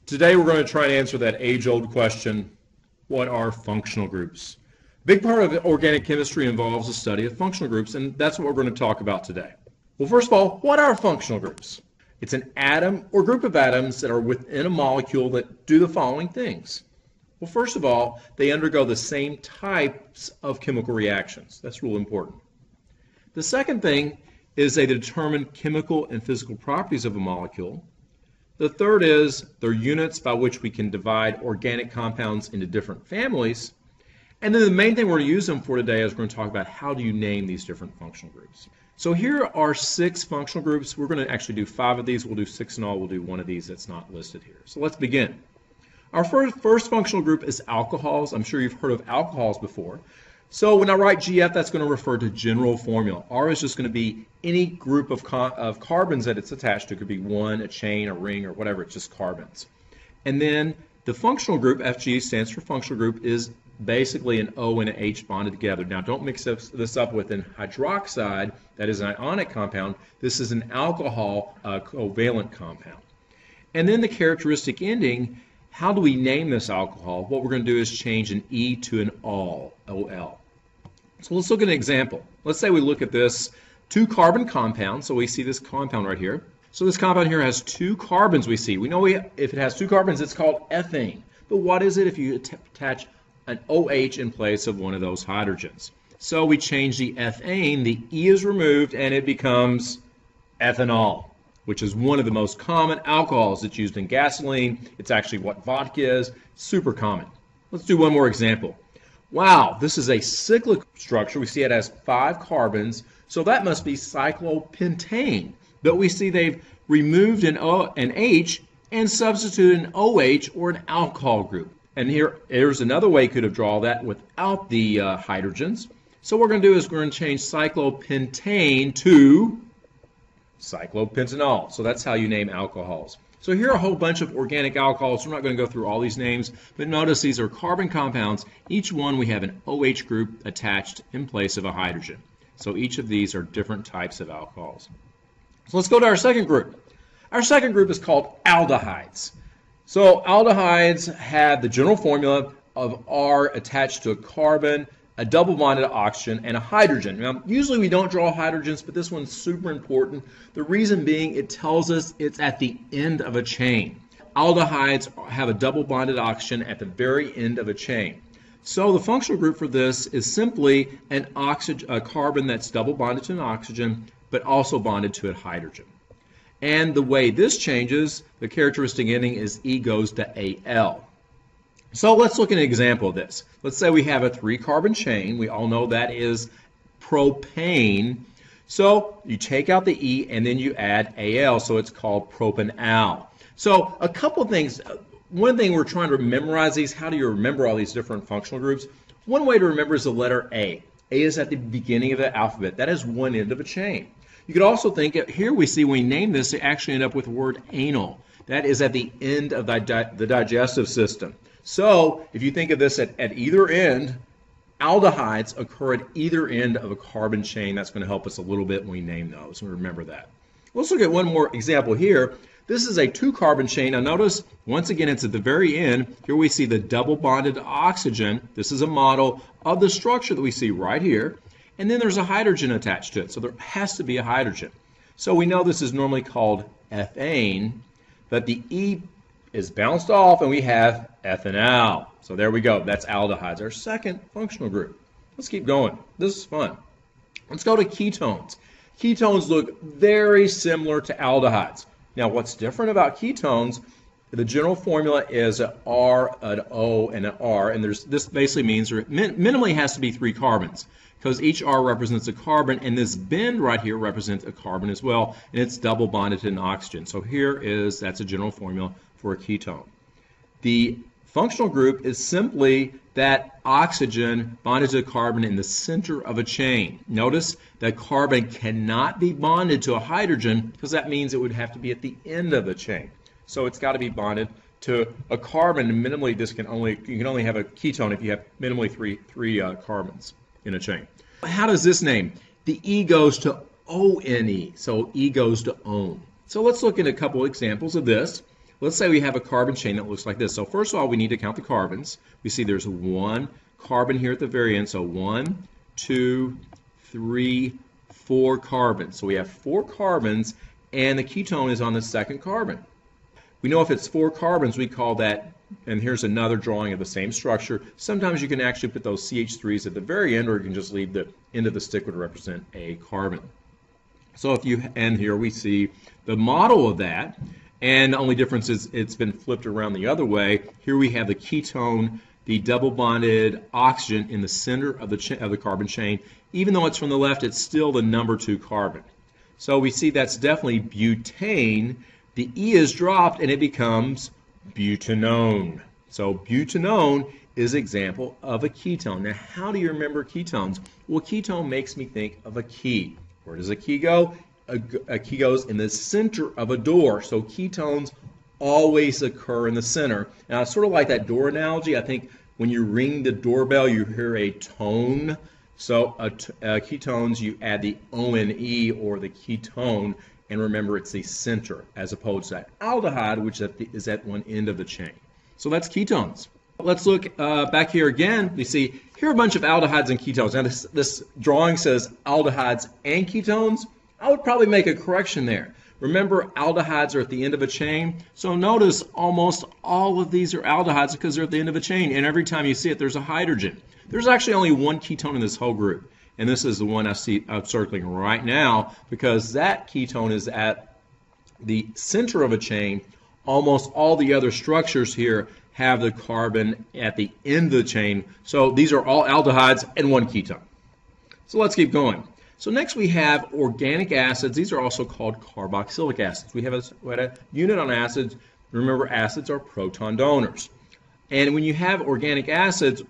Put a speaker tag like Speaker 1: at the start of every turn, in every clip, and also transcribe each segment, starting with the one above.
Speaker 1: Today we're going to try and answer that age-old question, what are functional groups? A big part of organic chemistry involves the study of functional groups, and that's what we're going to talk about today. Well, first of all, what are functional groups? It's an atom or group of atoms that are within a molecule that do the following things. Well, first of all, they undergo the same types of chemical reactions. That's real important. The second thing is they determine chemical and physical properties of a molecule. The third is they're units by which we can divide organic compounds into different families. And then the main thing we're going to use them for today is we're going to talk about how do you name these different functional groups. So here are 6 functional groups. We're going to actually do 5 of these. We'll do 6 in all. We'll do 1 of these that's not listed here. So let's begin. Our first functional group is alcohols. I'm sure you've heard of alcohols before. So when I write GF, that's going to refer to general formula. R is just going to be any group of carbons that it's attached to. It could be one, a chain, a ring, or whatever. It's just carbons. And then the functional group, FG, stands for functional group, is basically an O and an H bonded together. Now, don't mix this up with an hydroxide. That is an ionic compound. This is an alcohol covalent compound. And then the characteristic ending, how do we name this alcohol? What we're going to do is change an E to an OL. So let's look at an example. Let's say we look at this 2-carbon compound. So we see this compound right here. So this compound here has 2 carbons we see. We know if it has 2 carbons, it's called ethane. But what is it if you attach an OH in place of one of those hydrogens? So we change the ethane, the E is removed, and it becomes ethanol, which is one of the most common alcohols that's used in gasoline. It's actually what vodka is. Super common. Let's do one more example. Wow, this is a cyclic structure. We see it has 5 carbons, so that must be cyclopentane. But we see they've removed an H and substituted an OH or an alcohol group. And here's another way you could have drawn that without the hydrogens. So what we're going to do is we're going to change cyclopentane to cyclopentanol. So that's how you name alcohols. So here are a whole bunch of organic alcohols. We're not going to go through all these names, but notice these are carbon compounds. Each one we have an OH group attached in place of a hydrogen. So each of these are different types of alcohols. So let's go to our second group. Our second group is called aldehydes. So aldehydes have the general formula of R attached to a carbon, a double bonded oxygen, and a hydrogen. Now, usually we don't draw hydrogens, but this one's super important. The reason being it tells us it's at the end of a chain. Aldehydes have a double bonded oxygen at the very end of a chain. So the functional group for this is simply a carbon that's double bonded to an oxygen, but also bonded to a hydrogen. And the way this changes, the characteristic ending is E goes to Al. So let's look at an example of this. Let's say we have a 3-carbon chain. We all know that is propane. So you take out the E and then you add Al, so it's called propanal. So a couple of things. One thing we're trying to memorize these. How do you remember all these different functional groups? One way to remember is the letter A. A is at the beginning of the alphabet. That is one end of a chain. You could also think, here we see when we name this, they actually end up with the word anal. That is at the end of the digestive system. So if you think of this at either end, aldehydes occur at either end of a carbon chain. That's going to help us a little bit when we name those. And remember that. Let's look at one more example here. This is a 2-carbon chain. Now notice, once again, it's at the very end. Here we see the double bonded oxygen. This is a model of the structure that we see right here. And then there's a hydrogen attached to it. So there has to be a hydrogen. So we know this is normally called ethane, but the E is bounced off and we have ethanol. So there we go. That's aldehydes, our second functional group. Let's keep going. This is fun. Let's go to ketones. Ketones look very similar to aldehydes. Now what's different about ketones, the general formula is an R, an O, and an R, and this basically means there minimally has to be 3 carbons because each R represents a carbon, and this bend right here represents a carbon as well, and it's double bonded to an oxygen. So that's a general formula for a ketone. The functional group is simply that oxygen bonded to a carbon in the center of a chain. Notice that carbon cannot be bonded to a hydrogen because that means it would have to be at the end of the chain. So it's got to be bonded to a carbon, and minimally you can only have a ketone if you have minimally three carbons in a chain. How does this name? The E goes to ONE, so E goes to own. So let's look at a couple examples of this. Let's say we have a carbon chain that looks like this. So first of all, we need to count the carbons. We see there's one carbon here at the very end. So 1, 2, 3, 4 carbons. So we have 4 carbons, and the ketone is on the second carbon. We know if it's 4 carbons, we call that, and here's another drawing of the same structure. Sometimes you can actually put those CH3s at the very end, or you can just leave the end of the stick would represent a carbon. So if you, and here we see the model of that, and the only difference is it's been flipped around the other way. Here we have the ketone, the double bonded oxygen in the center of the carbon chain. Even though it's from the left, it's still the number 2 carbon. So we see that's definitely butane. The E is dropped and it becomes butanone. So butanone is an example of a ketone. Now, how do you remember ketones? Well, ketone makes me think of a key. Where does a key go? A key goes in the center of a door. So ketones always occur in the center. Now, it's sort of like that door analogy. I think when you ring the doorbell, you hear a tone. So ketones, you add the O-N-E or the ketone, and remember it's the center as opposed to that aldehyde, which is at one end of the chain. So that's ketones. Let's look back here again. We see here are a bunch of aldehydes and ketones. Now this drawing says aldehydes and ketones. I would probably make a correction there. Remember, aldehydes are at the end of a chain. So notice almost all of these are aldehydes because they're at the end of a chain. And every time you see it, there's a hydrogen. There's actually only one ketone in this whole group. And this is the one I'm circling right now because that ketone is at the center of a chain. Almost all the other structures here have the carbon at the end of the chain. So these are all aldehydes and one ketone. So let's keep going. So next we have organic acids. These are also called carboxylic acids. We have a unit on acids. Remember, acids are proton donors. And when you have organic acids,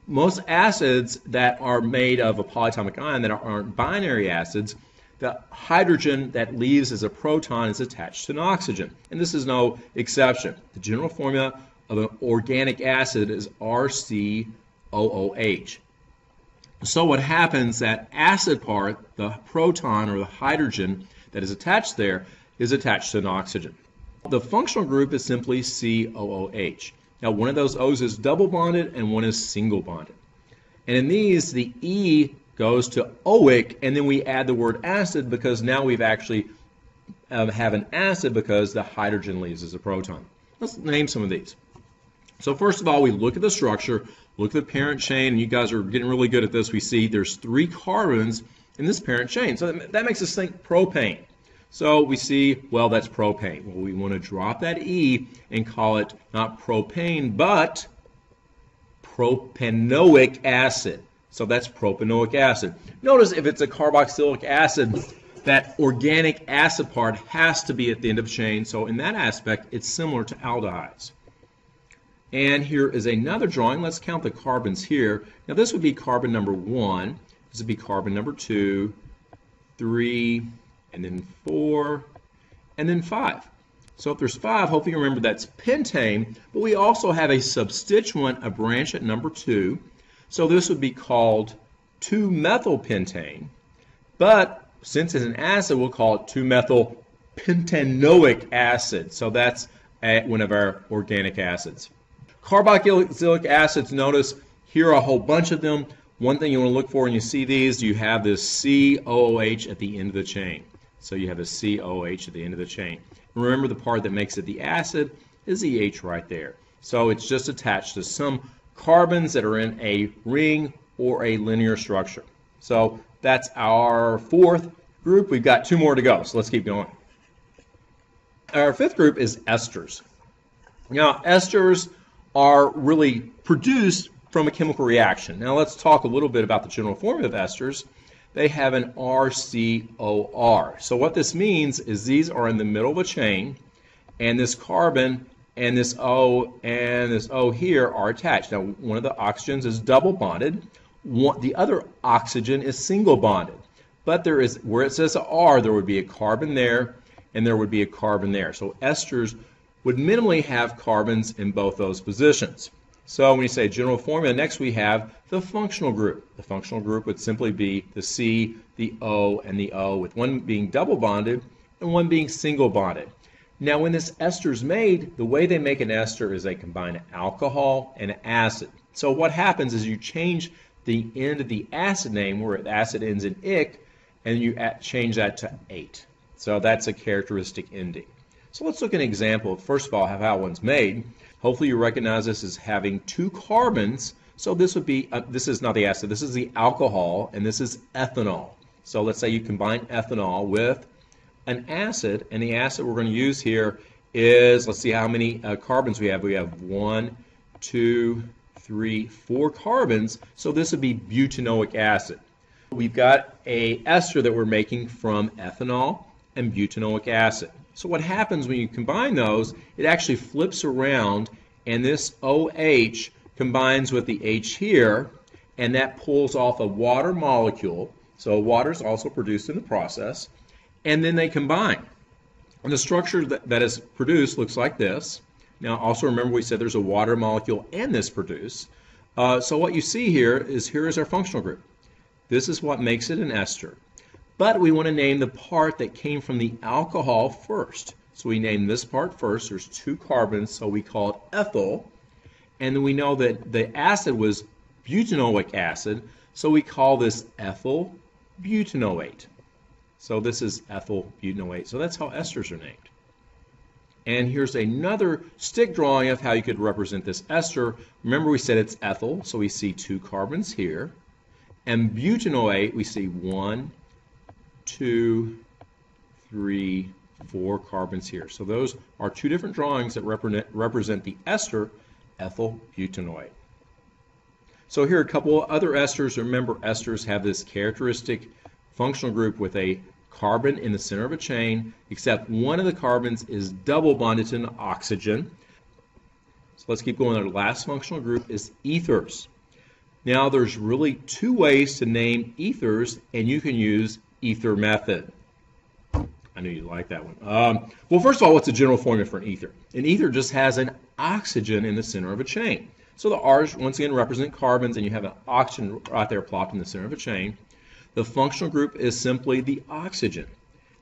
Speaker 1: most acids that are made of a polyatomic ion that aren't binary acids, the hydrogen that leaves as a proton is attached to an oxygen. And this is no exception. The general formula of an organic acid is RCOOH. So what happens, that acid part, the proton or the hydrogen that is attached there, is attached to an oxygen. The functional group is simply COOH. Now one of those O's is double bonded and one is single bonded. And in these, the E goes to oic, and then we add the word acid because now we've actually have an acid because the hydrogen leaves as a proton. Let's name some of these. So first of all, we look at the structure, look at the parent chain, and you guys are getting really good at this. We see there's 3 carbons in this parent chain. So that makes us think propane. So we see, well, that's propane. Well, we want to drop that E and call it not propane, but propanoic acid. So that's propanoic acid. Notice if it's a carboxylic acid, that organic acid part has to be at the end of the chain. So in that aspect, it's similar to aldehydes. And here is another drawing. Let's count the carbons here. Now this would be carbon number 1. This would be carbon number 2, 3, and then 4, and then 5. So if there's 5, hopefully you remember that's pentane, but we also have a substituent, a branch at number 2. So this would be called 2-methylpentane, but since it's an acid, we'll call it 2-methylpentanoic acid. So that's one of our organic acids. Carboxylic acids, notice here are a whole bunch of them. One thing you want to look for when you see these, you have this COOH at the end of the chain. So you have a COOH at the end of the chain. Remember, the part that makes it the acid is the H right there. So it's just attached to some carbons that are in a ring or a linear structure. So that's our 4th group. We've got 2 more to go, so let's keep going. Our 5th group is esters. Now, esters are really produced from a chemical reaction. Now let's talk a little bit about the general formula of esters. They have an RCOR. So what this means is these are in the middle of a chain, and this carbon and this O and this O here are attached. Now one of the oxygens is double bonded. The other oxygen is single bonded. But there is, where it says R, there would be a carbon there, and there would be a carbon there. So esters would minimally have carbons in both those positions. So when you say general formula, next we have the functional group. The functional group would simply be the C, the O, and the O, with one being double bonded and one being single bonded. Now, when this ester is made, the way they make an ester is they combine alcohol and acid. So what happens is you change the end of the acid name, where the acid ends in ic, and you change that to ate. So that's a characteristic ending. So let's look at an example, first of all, of how one's made. Hopefully you recognize this as having two carbons. So this would be, this is not the acid, this is the alcohol, and this is ethanol. So let's say you combine ethanol with an acid, and the acid we're going to use here is, let's see how many carbons we have. We have 1, 2, 3, 4 carbons, so this would be butanoic acid. We've got a ester that we're making from ethanol and butanoic acid. So what happens when you combine those, it actually flips around, and this OH combines with the H here, and that pulls off a water molecule. So water is also produced in the process. And then they combine. And the structure that is produced looks like this. Now, also remember we said there's a water molecule and this produced. So what you see here is our functional group. This is what makes it an ester. But we want to name the part that came from the alcohol first. So we name this part first. There's 2 carbons, so we call it ethyl. And then we know that the acid was butanoic acid, so we call this ethyl butanoate. So this is ethyl butanoate. So that's how esters are named. And here's another stick drawing of how you could represent this ester. Remember we said it's ethyl, so we see 2 carbons here. And butanoate, we see 1, 2, 3, 4 carbons here. So those are 2 different drawings that represent the ester ethyl butanoate. So here are a couple of other esters. Remember, esters have this characteristic functional group with a carbon in the center of a chain, except one of the carbons is double bonded to an oxygen. So let's keep going. Our last functional group is ethers. Now there's really 2 ways to name ethers, and you can use ether method. I knew you'd like that one. Well, first of all, what's the general formula for an ether? An ether just has an oxygen in the center of a chain. So the R's, once again, represent carbons, and you have an oxygen right there plopped in the center of a chain. The functional group is simply the oxygen.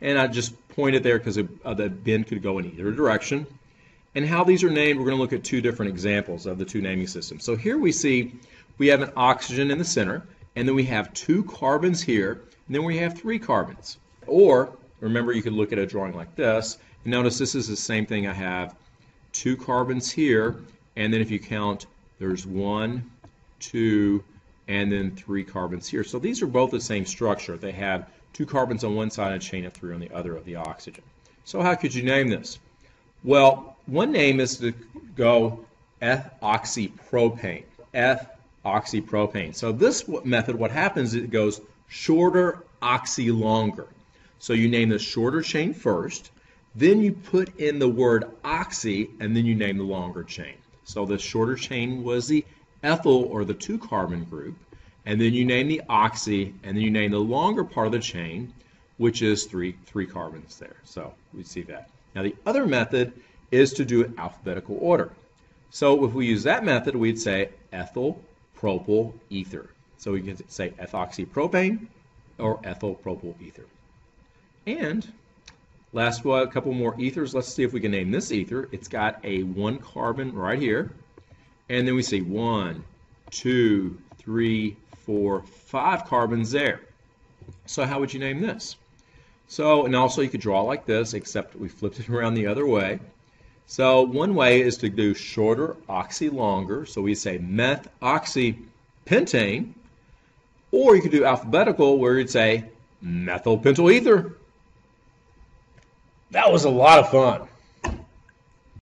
Speaker 1: And I just pointed there because the bin could go in either direction. And how these are named, we're going to look at 2 different examples of the 2 naming systems. So here we see we have an oxygen in the center, and then we have 2 carbons here, and then we have 3 carbons. Or, remember, you could look at a drawing like this, and notice this is the same thing. I have 2 carbons here, and then if you count, there's 1, 2, and then 3 carbons here. So these are both the same structure. They have 2 carbons on one side and a chain of 3 on the other of the oxygen. So how could you name this? Well, one name is to go ethoxypropane. Ethoxypropane. So this method, what happens is it goes shorter, oxy, longer. So you name the shorter chain first, then you put in the word oxy, and then you name the longer chain. So the shorter chain was the ethyl, or the 2 carbon group, and then you name the oxy, and then you name the longer part of the chain, which is 3 carbons there. So we see that. Now the other method is to do it alphabetical order. So if we use that method, we'd say ethyl propyl ether. So we can say ethoxypropane or ethyl propyl ether. And last one, a couple more ethers. Let's see if we can name this ether. It's got a 1 carbon right here. And then we see 1, 2, 3, 4, 5 carbons there. So how would you name this? So, and also you could draw like this, except we flipped it around the other way. So one way is to do shorter, oxy, longer. So we say methoxypentane. Or you could do alphabetical, where you'd say methylpentyl ether. That was a lot of fun.